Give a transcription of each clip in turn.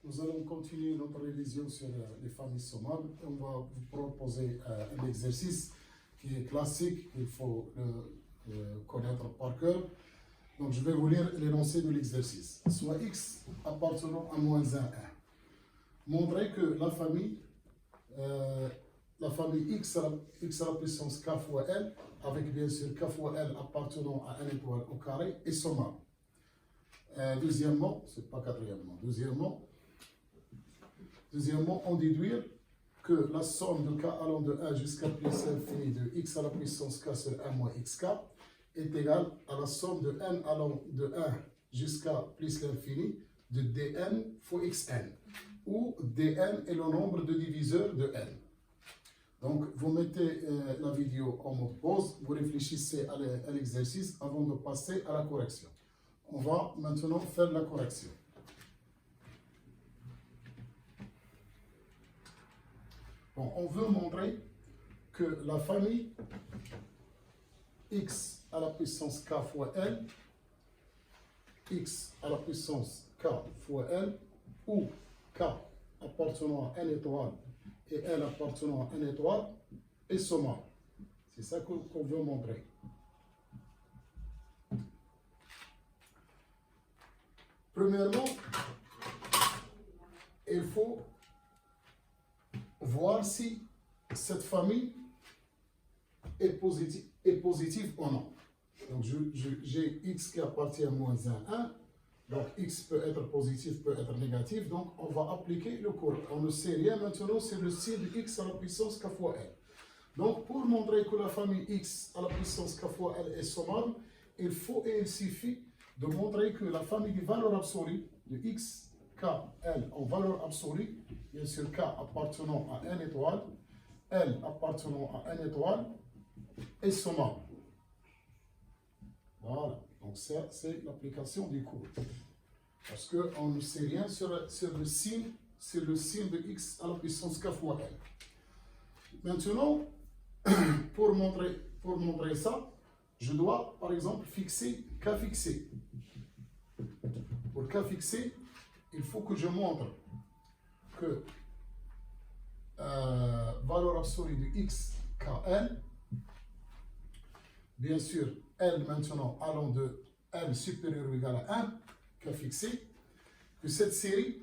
Nous allons continuer notre révision sur les familles sommables. On va vous proposer un exercice qui est classique, qu'il faut connaître par cœur. Donc je vais vous lire l'énoncé de l'exercice. Soit x appartenant à moins 1, 1. Montrez que la famille x à la puissance k fois l, avec bien sûr k fois l appartenant à n étoile au carré, est sommable. Deuxièmement, c'est pas quatrièmement, deuxièmement, on déduit que la somme de k allant de 1 jusqu'à plus l'infini de x à la puissance k sur 1 moins xk est égale à la somme de n allant de 1 jusqu'à plus l'infini de dn fois xn, où dn est le nombre de diviseurs de n. Donc, vous mettez la vidéo en mode pause, vous réfléchissez à l'exercice avant de passer à la correction. On va maintenant faire la correction. Bon, on veut montrer que la famille x à la puissance k fois l, x à la puissance k fois l, où k appartenant à n étoile et l appartenant à n étoile est sommable. C'est ça qu'on veut montrer. Premièrement, il faut voir si cette famille est positive ou non. Donc, j'ai x qui appartient à moins 1, 1. Donc, x peut être positif, peut être négatif. Donc, on va appliquer le courant. On ne sait rien maintenant, c'est le signe de x à la puissance k fois l. Donc, pour montrer que la famille x à la puissance k fois l est sommable, il faut et il suffit de montrer que la famille des valeurs absolues de x, k, l en valeur absolue, bien sûr k appartenant à n étoile, l appartenant à n étoile, est sommable. Voilà, donc ça c'est l'application du cours. Parce qu'on ne sait rien sur le signe de x à la puissance k fois l. Maintenant, pour montrer ça, je dois par exemple fixer k fixé. Pour k fixé, il faut que je montre que valeur absolue de x, kl, bien sûr, L maintenant allant de L supérieur ou égal à 1, k fixé, que cette série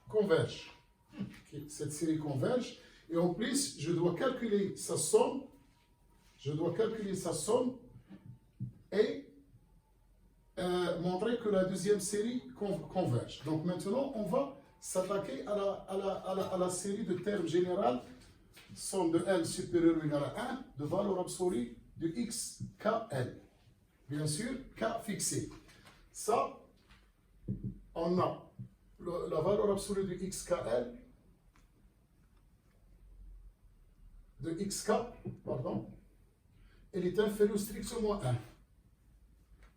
converge. Cette série converge, et en plus, je dois calculer sa somme, et montrer que la deuxième série converge. Donc maintenant, on va s'attaquer à la série de termes généraux, somme de L supérieur ou égal à 1, de valeur absolue de x, k, l. Bien sûr, k fixé. Ça, on a la valeur absolue de x, k, l, de xk, pardon, elle est inférieure strictement à 1.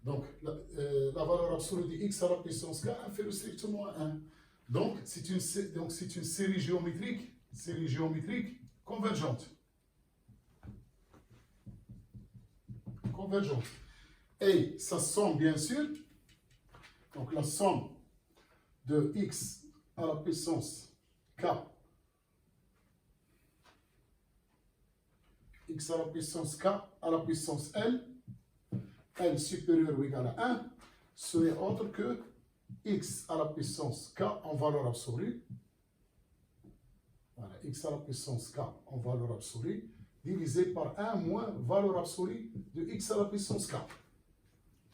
Donc, la valeur absolue de x à la puissance k est inférieure strictement à 1. Donc, c'est une série géométrique convergente. Et sa somme, bien sûr, donc la somme de x à la puissance k, x à la puissance k à la puissance l, l supérieur ou égal à 1, ce n'est autre que x à la puissance k en valeur absolue, voilà, x à la puissance k en valeur absolue, divisé par 1 moins valeur absolue de x à la puissance k.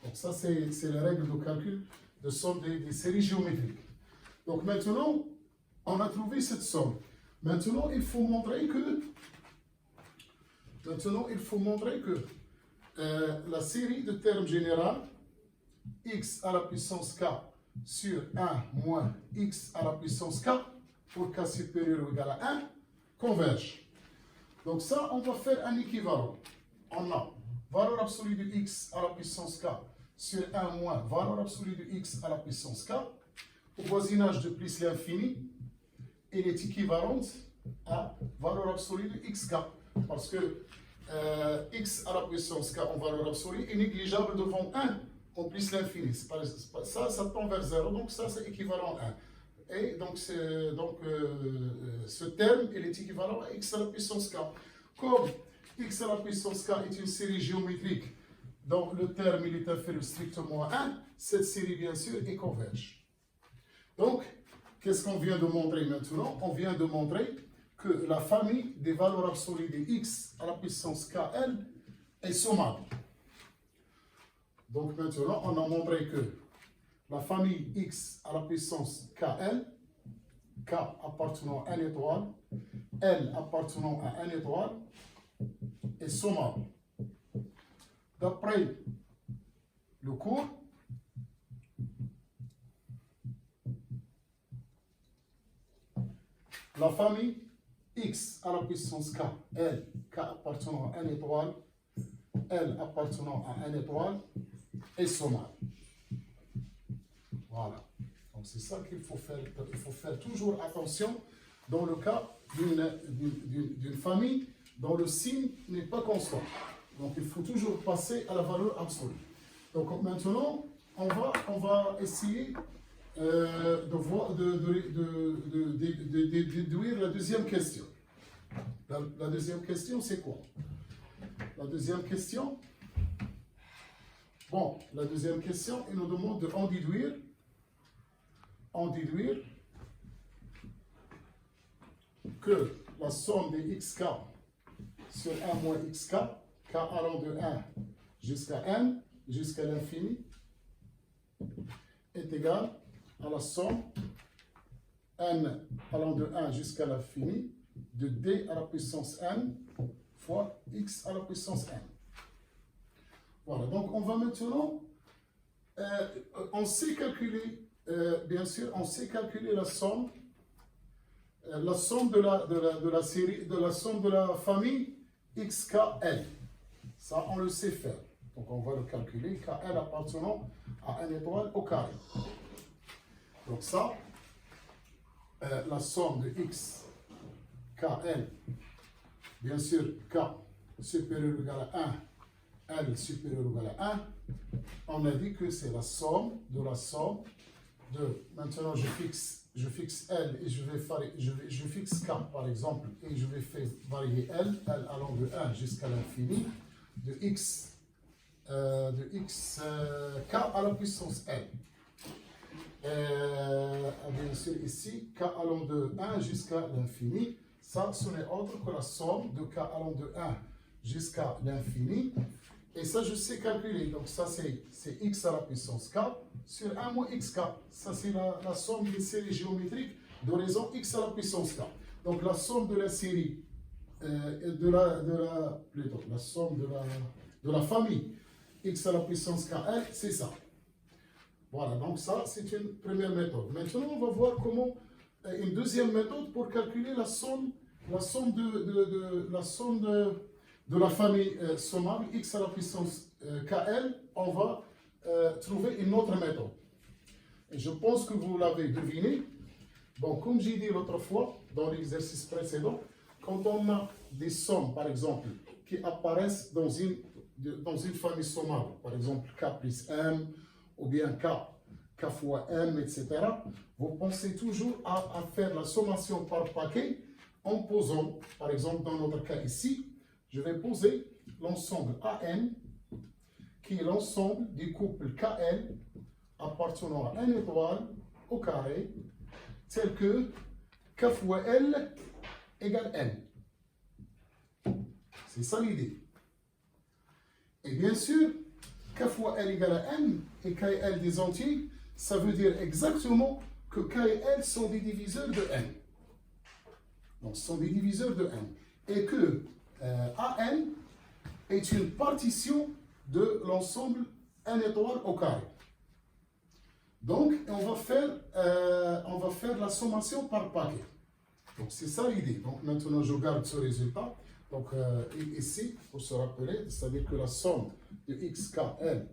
Donc ça, c'est la règle de calcul de somme des séries géométriques. Donc maintenant, on a trouvé cette somme. Maintenant, il faut montrer que la série de termes généraux, x à la puissance k sur 1 moins x à la puissance k, pour k supérieur ou égal à 1, converge. Donc ça, on va faire un équivalent. On a valeur absolue de x à la puissance k sur 1 moins valeur absolue de x à la puissance k, au voisinage de plus l'infini, elle est équivalente à valeur absolue de xk. Parce que x à la puissance k en valeur absolue est négligeable devant 1 en plus l'infini. Ça tend vers 0, donc ça c'est équivalent à 1. Et donc, ce terme il est équivalent à x à la puissance k. Comme x à la puissance k est une série géométrique dont le terme il est inférieur strictement à 1, cette série, bien sûr, est converge. Donc, qu'est-ce qu'on vient de montrer maintenant? On vient de montrer que la famille des valeurs absolues de x à la puissance kl est sommable. Donc maintenant, on a montré que la famille x à la puissance kl, k appartenant à 1 étoile, l appartenant à 1 étoile, est sommable. D'après le cours, la famille x à la puissance k, l, k appartenant à 1 étoile, l appartenant à 1 étoile, est sommable. Voilà. Donc c'est ça qu'il faut faire. Il faut faire toujours attention dans le cas d'une famille dont le signe n'est pas constant. Donc il faut toujours passer à la valeur absolue. Donc maintenant, on va essayer de déduire la deuxième question. La deuxième question, c'est quoi? La deuxième question, la deuxième question, il nous demande de en déduire que la somme des xk sur 1 moins xk, k allant de 1 jusqu'à n, jusqu'à l'infini, est égale à la somme n allant de 1 jusqu'à l'infini de d à la puissance n fois x à la puissance n. Voilà, donc on va maintenant, on sait calculer, bien sûr, on sait calculer la somme de la série, de la somme de la famille xkl. Ça, on le sait faire. Donc on va le calculer, kl appartenant à 1 étoile au carré. Donc ça, la somme de x, kl, bien sûr, k supérieur ou égal à 1, l supérieur ou égal à 1, on a dit que c'est la somme de, maintenant je fixe l et je fixe k par exemple, et je vais faire varier l allant de 1 jusqu'à l'infini, de x k à la puissance n. Bien sûr ici, k allant de 1 jusqu'à l'infini, ça ce n'est autre que la somme de k allant de 1 jusqu'à l'infini. Et ça, je sais calculer. Donc ça, c'est x à la puissance k sur 1 moins xk. Ça, c'est la somme des séries géométriques de raison x à la puissance k. Donc la somme de la série, la somme de la famille x à la puissance kl, c'est ça. Voilà, donc ça, c'est une première méthode. Maintenant, on va voir comment une deuxième méthode pour calculer la somme de la famille sommable x à la puissance kl. On va trouver une autre méthode. Et je pense que vous l'avez deviné. Bon, comme j'ai dit l'autre fois dans l'exercice précédent, quand on a des sommes, par exemple, qui apparaissent dans une famille sommable, par exemple k plus m, ou bien k fois m, etc., vous pensez toujours à faire la sommation par paquet en posant, par exemple, dans notre cas ici, je vais poser l'ensemble AN, qui est l'ensemble du couple KL appartenant à 1 étoile au carré, tel que K fois L égale N. C'est ça l'idée. Et bien sûr, K fois L égale à N et K et L des entiers, ça veut dire exactement que K et L sont des diviseurs de N. Donc, ce sont des diviseurs de N. Et que AN est une partition de l'ensemble 1 étoile au carré. Donc, on va faire la sommation par paquet. Donc, c'est ça l'idée. Donc, maintenant, je garde ce résultat. Donc, ici, pour se rappeler, c'est-à-dire que la somme de xkl,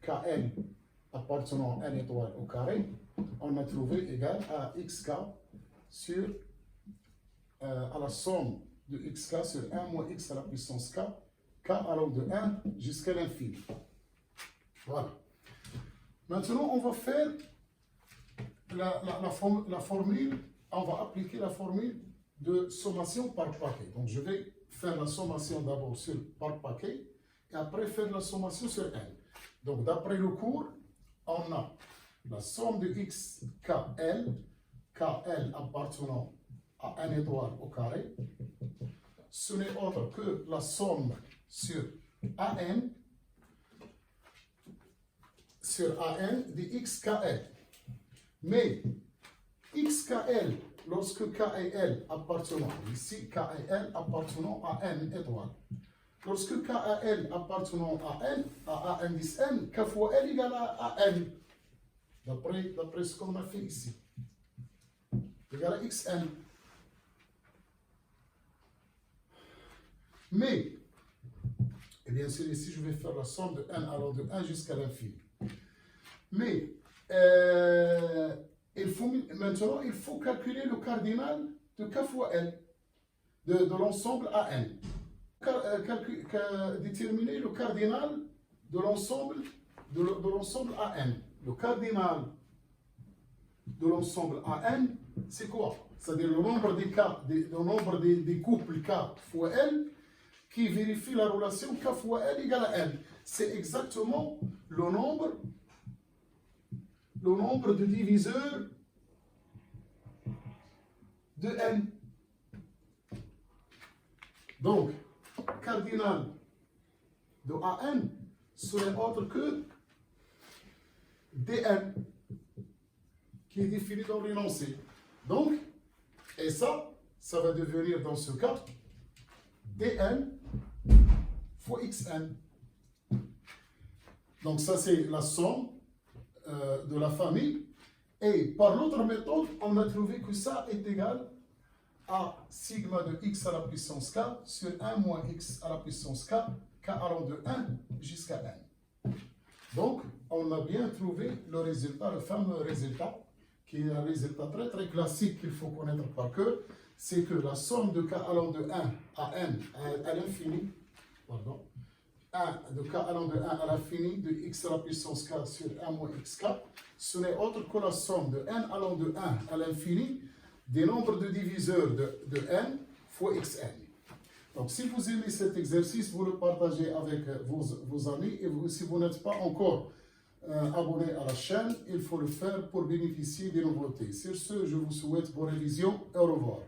kl appartenant à 1 étoile au carré, on a trouvé égal à xk sur, à la somme de xk sur 1 moins x à la puissance k, k allant de 1 jusqu'à l'infini. Voilà. Maintenant, on va faire la formule, on va appliquer la formule de sommation par paquet. Donc, je vais faire la sommation d'abord par paquet et après faire la sommation sur n. Donc, d'après le cours, on a la somme de x KL, KL appartenant à n étoile au carré. Ce n'est autre que la somme sur AN de XKL. Mais XKL, lorsque K et L appartenant, ici K et L appartenant à N étoile. Lorsque K et L appartenant à indice N, K fois L égale à N. D'après ce qu'on a fait ici. Égale à XN. Mais, et bien sûr, ici, je vais faire la somme de n allant de 1 jusqu'à l'infini. Mais, maintenant, il faut calculer le cardinal de K fois L, de l'ensemble AN. Déterminer le cardinal de l'ensemble AN. Le cardinal de l'ensemble AN, c'est quoi? C'est-à-dire le nombre des couples K fois L qui vérifie la relation K fois L égale à N. C'est exactement le nombre de diviseurs de N. Donc, cardinal de AN serait autre que DN, qui est défini dans l'énoncé. Donc, et ça va devenir dans ce cas dn fois xn. Donc ça c'est la somme de la famille. Et par l'autre méthode, on a trouvé que ça est égal à sigma de x à la puissance k sur 1 moins x à la puissance k, k allant de 1 jusqu'à n. Donc, on a bien trouvé le résultat, le fameux résultat, qui est un résultat très très classique qu'il faut connaître par cœur. C'est que la somme de k allant de 1 à n à l'infini, pardon, 1 de k allant de 1 à l'infini de x à la puissance k sur 1 moins xk, ce n'est autre que la somme de n allant de 1 à l'infini des nombres de diviseurs de n fois xn. Donc si vous aimez cet exercice, vous le partagez avec vos amis, et si vous n'êtes pas encore abonné à la chaîne, il faut le faire pour bénéficier des nouveautés. Sur ce, je vous souhaite bonne révision et au revoir.